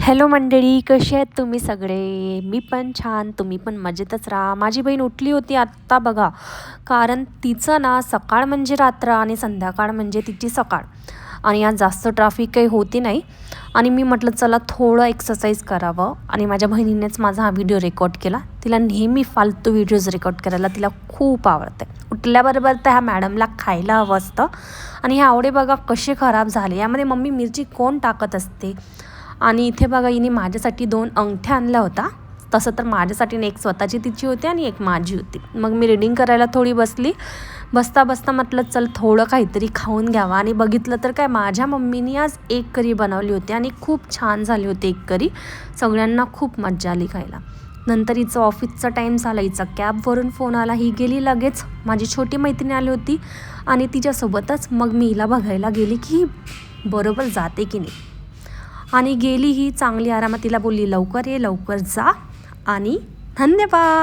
Hello मंडळी, कशी आहेत तुम्ही सगळे? मी पण छान, तुम्ही पण मजेतच राहा. माझी बहीण उठली होती आत्ता बघा, कारण तिचं ना सकाळ म्हणजे रात्र आणि संध्याकाळ म्हणजे तिची सकाळ. आणि आज जास्त ट्रॅफिक काही होती नाही आणि मी म्हटलं चला थोडं एक्सरसाइज करावं आणि माझ्या बहिणीनेच माझा हा व्हिडिओ रेकॉर्ड केला. तिला नेहमी फालतू व्हिडिओज रेकॉर्ड करायला तिला खूप आवडते. उठल्याबरोबर तर ह्या मॅडमला खायला हवं असतं आणि हे आवडे बघा कसे खराब झाले. यामध्ये मम्मी मिरची कोण टाकत असते. आणि इथे बघा हिने माझ्यासाठी 2 अंगठ्या आणल्या होता. तसं तर माझ्यासाठी एक स्वतःची तिची होती आणि एक माझी होती. मग मी रीडिंग करायला थोडी बसली. बसता बसता म्हटलं चल थोडं काहीतरी खाऊन घ्यावं आणि बघितलं तर काय माझ्या मम्मीने आज एक करी बनवली होती आणि खूप छान झाली होती एक करी. सगळ्यांना खूप मज्जा आली खायला. नंतर हिचं ऑफिसचा टाईम झाला, हिचा कॅबवरून फोन आला, ही गेली लगेच. माझी छोटी मैत्रीण आली होती आणि तिच्यासोबतच मग मी हिला बघायला गेली की बरोबर जाते की नाही. आणि गेली ही चांगली आरामात. तिला बोलली लवकर ये, लवकर जा आणि धन्यवाद.